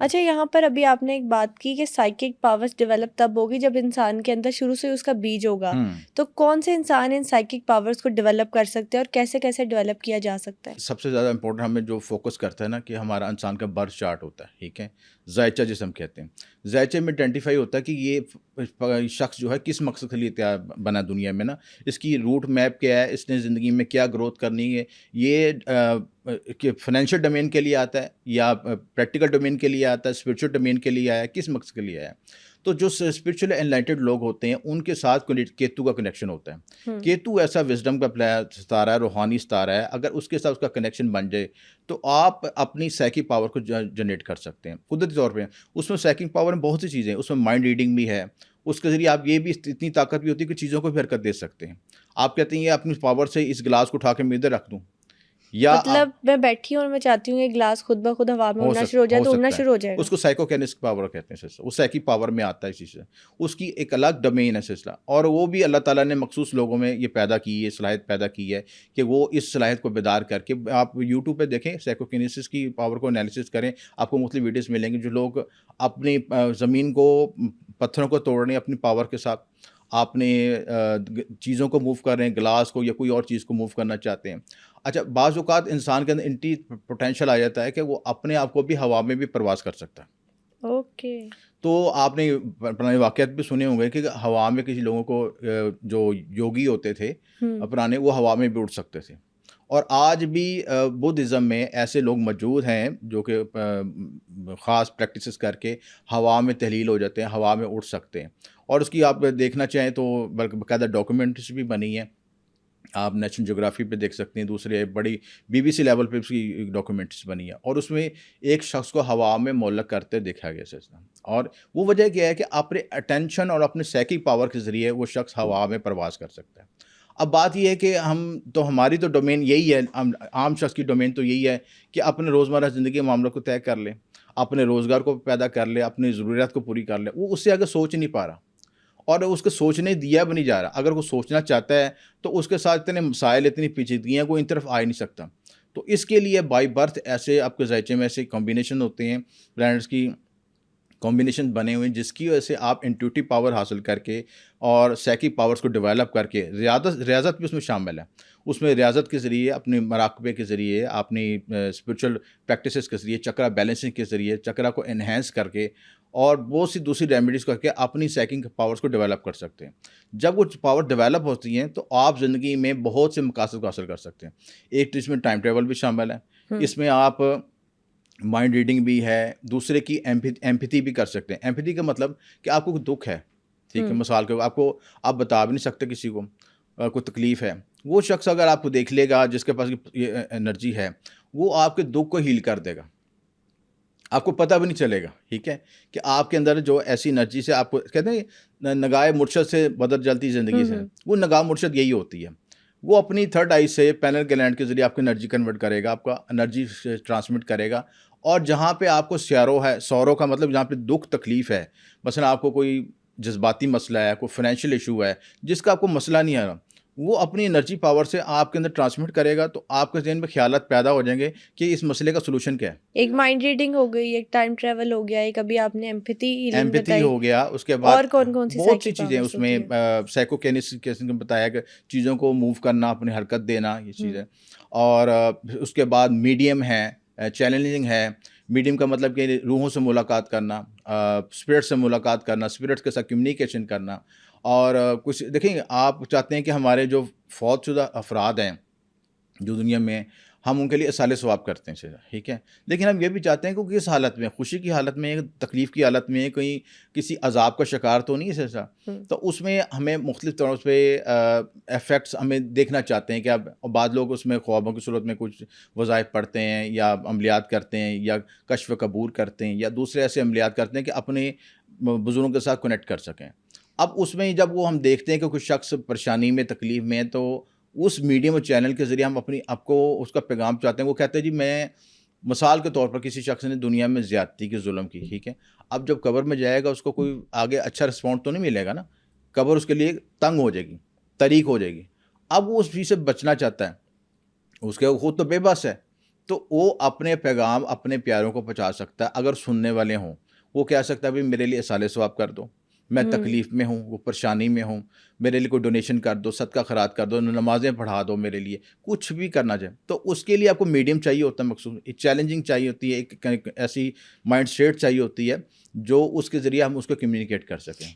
اچھا، یہاں پر ابھی آپ نے ایک بات کی کہ سائیکک پاورز ڈیولپ تب ہوگی جب انسان کے اندر شروع سے اس کا بیج ہوگا. تو کون سے انسان ان سائیکک پاورز کو ڈیولپ کر سکتے ہیں اور کیسے کیسے ڈیولپ کیا جا سکتا ہے؟ سب سے زیادہ امپورٹنٹ ہمیں جو فوکس کرتا ہے نا کہ ہمارا انسان کا برتھ چارٹ ہوتا ہے، ٹھیک ہے، ذائچہ جسے ہم کہتے ہیں. ذائچے میں آئیڈینٹیفائی ہوتا ہے کہ یہ شخص جو ہے کس مقصد کے لیے تیار بنا دنیا میں نا، اس کی روٹ میپ کیا ہے، اس نے زندگی میں کیا گروتھ کرنی ہے. یہ کہ فائنینشیل ڈومین کے لیے آتا ہے یا پریکٹیکل ڈومین کے لیے آتا ہے، اسپرچل ڈومین کے لیے آیا ہے، کس مقصد کے لیے آیا ہے. تو جو اسپرچل انلائٹڈ لوگ ہوتے ہیں ان کے ساتھ کیتو کا کنیکشن ہوتا ہے. کیتو ایسا وزڈم کا ستارہ ہے، روحانی ستارہ ہے. اگر اس کے ساتھ اس کا کنیکشن بن جائے تو آپ اپنی سائیکک پاور کو جنریٹ کر سکتے ہیں قدرتی طور پہ. اس میں سائیکک پاور میں بہت سی چیزیں ہیں، اس میں مائنڈ ریڈنگ بھی ہے، اس کے ذریعے آپ یہ بھی اتنی طاقت بھی ہوتی ہے کہ چیزوں کو بھی حرکت دے سکتے ہیں. آپ کہتے ہیں یہ اپنی پاور سے اس گلاس کو اٹھا کے میں ادھر رکھ دوں، یا مطلب میں بیٹھی ہوں اور میں چاہتی ہوں کہ گلاس خود بخود ہوا میں اڑنا شروع ہو جائے تو اڑنا سکتا ہے. شروع ہو جائے گا. اس کو سائیکوکینسک پاور کہتے ہیں. وہ سائیکک پاور میں آتا ہے اسی سے. اس کی ایک الگ ڈومین ہے سلسلہ، اور وہ بھی اللہ تعالیٰ نے مخصوص لوگوں میں یہ پیدا کی ہے، صلاحیت پیدا کی ہے کہ وہ اس صلاحیت کو بیدار کر کے. آپ یوٹیوب پہ دیکھیں سائیکوکینسس کی پاور کو انالیسس کریں، آپ کو مختلف ویڈیوز ملیں گے. جو لوگ اپنی زمین کو، پتھروں کو توڑنے اپنی پاور کے ساتھ، اپنے چیزوں کو موو کر رہے ہیں، گلاس کو یا کوئی اور چیز کو موو کرنا چاہتے ہیں. اچھا، بعض اوقات انسان کے اندر انٹی پوٹینشیل آ جاتا ہے کہ وہ اپنے آپ کو بھی ہوا میں بھی پرواز کر سکتا ہے. اوکے. تو آپ نے پرانے واقعات بھی سنے ہوں گے کہ ہوا میں کسی لوگوں کو، جو یوگی ہوتے تھے پرانے، وہ ہوا میں بھی اڑ سکتے تھے. اور آج بھی بدھزم میں ایسے لوگ موجود ہیں جو کہ خاص پریکٹسز کر کے ہوا میں تحلیل ہو جاتے ہیں، ہوا میں اڑ سکتے ہیں. اور اس کی آپ دیکھنا چاہیں تو بلکہ باقاعدہ ڈاکومنٹریز بھی بنی ہیں. آپ نیشنل جغرافی پہ دیکھ سکتے ہیں، دوسرے بڑی BBC لیول پہ اس کی ڈاکومنٹریز بنی ہے. اور اس میں ایک شخص کو ہوا میں معلق کرتے دیکھا گیا سلسلہ. اور وہ وجہ کیا ہے کہ اپنے اٹینشن اور اپنے سائیکک پاور کے ذریعے وہ شخص ہوا میں پرواز کر سکتا ہے. اب بات یہ ہے کہ ہماری تو ڈومین یہی ہے، عام شخص کی ڈومین تو یہی ہے کہ اپنے روزمرہ زندگی کے معاملوں کو طے کر لے، اپنے روزگار کو پیدا کر لے، اپنی ضروریات کو پوری کر لے. وہ اس سے آگے سوچ نہیں پا رہا، اور اس کو سوچنے دیا بھی نہیں جا رہا. اگر وہ سوچنا چاہتا ہے تو اس کے ساتھ اتنے مسائل، اتنی پیچیدگیاں، کوئی ان طرف آ ہی نہیں سکتا. تو اس کے لیے بائی برتھ ایسے آپ کے ذائچے میں ایسے کمبینیشن ہوتے ہیں، پلانٹس کی کمبینیشن بنے ہوئے ہیں، جس کی وجہ سے آپ انٹیوٹیو پاور حاصل کر کے اور سائیکک پاورز کو ڈیولپ کر کے، ریاضت بھی اس میں شامل ہے. اس میں ریاضت کے ذریعے، اپنے مراقبے کے ذریعے، اپنی اسپرچل پریکٹسز کے ذریعے، چکرا بیلنسنگ کے ذریعے، چکرا کو انہینس کر کے اور بہت سی دوسری ریمیڈیز کر کے اپنی سائیکک پاورز کو ڈیولپ کر سکتے ہیں. جب وہ پاور ڈیولپ ہوتی ہیں تو آپ زندگی میں بہت سے مقاصد کو حاصل کر سکتے ہیں. ایک تو اس میں ٹائم ٹریول بھی شامل ہے، اس میں آپ مائنڈ ریڈنگ بھی ہے، دوسرے کی ایمپتھی بھی کر سکتے ہیں. ایمپتھی کا مطلب کہ آپ کو کوئی دکھ ہے، ٹھیک ہے، مثال کے آپ بتا بھی نہیں سکتے کسی کو، کوئی تکلیف ہے. وہ شخص اگر آپ کو دیکھ لے گا، جس کے پاس یہ انرجی ہے، وہ آپ کے دکھ کو ہیل کر دے گا. آپ کو پتہ بھی نہیں چلے گا، ٹھیک ہے، کہ آپ کے اندر جو ایسی انرجی سے، آپ کو کہتے ہیں نگاہ مرشد سے بدل جلتی زندگی سے، وہ نگاہ مرشد یہی ہوتی ہے. وہ اپنی تھرڈ آئی سے پینل گلینڈ کے ذریعے آپ کو انرجی کنورٹ کرے گا، آپ کا انرجی ٹرانسمٹ کرے گا. اور جہاں پہ آپ کو سورو کا مطلب جہاں پہ دکھ تکلیف ہے، مثلا آپ کو کوئی جذباتی مسئلہ ہے، کوئی فائنینشیل ایشو ہے جس کا آپ کو مسئلہ نہیں آ رہا، وہ اپنی انرجی پاور سے آپ کے اندر ٹرانسمٹ کرے گا. تو آپ کے ذہن میں خیالات پیدا ہو جائیں گے کہ اس مسئلے کا سولوشن کیا ہے. ایک مائنڈ ریڈنگ ہو گئی، ایک ٹائم ٹریول ہو گیا، ایک ابھی آپ نے ایمپتھی بتائی، ہو گیا. اس کے بعد اور کون سی بہت سی سائیکک چیزیں پاورز اس میں، ہوتی ہیں؟ سائیکوکینسس نے بتایا کہ چیزوں کو موو کرنا، اپنی حرکت دینا، یہ چیز ہے. اور اس کے بعد میڈیم ہے، چیلنجنگ ہے. میڈیم کا مطلب کہ روحوں سے ملاقات کرنا، اسپرٹ سے ملاقات کرنا، اسپرٹ کے ساتھ کمیونیکیشن کرنا. اور کچھ دیکھیں، آپ چاہتے ہیں کہ ہمارے جو فوت شدہ افراد ہیں جو دنیا میں، ہم ان کے لیے اصالِ ثواب کرتے ہیں، ٹھیک ہے، لیکن ہم یہ بھی چاہتے ہیں کہ کس حالت میں، خوشی کی حالت میں، تکلیف کی حالت میں، کہیں کسی عذاب کا شکار تو نہیں ہے ایسا. تو اس میں ہمیں مختلف طور پہ ایفیکٹس ہمیں دیکھنا چاہتے ہیں کہ اب بعض لوگ اس میں خوابوں کی صورت میں کچھ وظائف پڑھتے ہیں، یا عملیات کرتے ہیں، یا کشف قبور کرتے ہیں، یا دوسرے ایسے عملیات کرتے ہیں کہ اپنے بزرگوں کے ساتھ کنیکٹ کر سکیں. اب اس میں جب وہ ہم دیکھتے ہیں کہ کچھ شخص پریشانی میں، تکلیف میں، تو اس میڈیم اور چینل کے ذریعے ہم اپنی آپ کو اس کا پیغام چاہتے ہیں. وہ کہتے ہیں جی، میں مثال کے طور پر کسی شخص نے دنیا میں زیادتی کی، ظلم کی، ٹھیک ہے، اب جب قبر میں جائے گا اس کو کوئی آگے اچھا رسپانس تو نہیں ملے گا نا، قبر اس کے لیے تنگ ہو جائے گی، طریق ہو جائے گی. اب وہ اس چیز سے بچنا چاہتا ہے، اس کے خود تو بے بس ہے، تو وہ اپنے پیغام اپنے پیاروں کو پہنچا سکتا ہے. اگر سننے والے ہوں, وہ کہہ سکتا ہے بھی میرے لیے اصالِ ثواب کر دو, میں تکلیف میں ہوں, وہ پریشانی میں ہوں, میرے لیے کوئی ڈونیشن کر دو, صدقہ خیرات کر دو, نمازیں پڑھا دو میرے لیے, کچھ بھی کرنا چاہے. تو اس کے لیے آپ کو میڈیم چاہیے ہوتا ہے مخصوص, ایک چیلنجنگ چاہیے ہوتی ہے, ایک ایسی مائنڈ سیٹ چاہیے ہوتی ہے جو اس کے ذریعے ہم اس کو کمیونیکیٹ کر سکیں.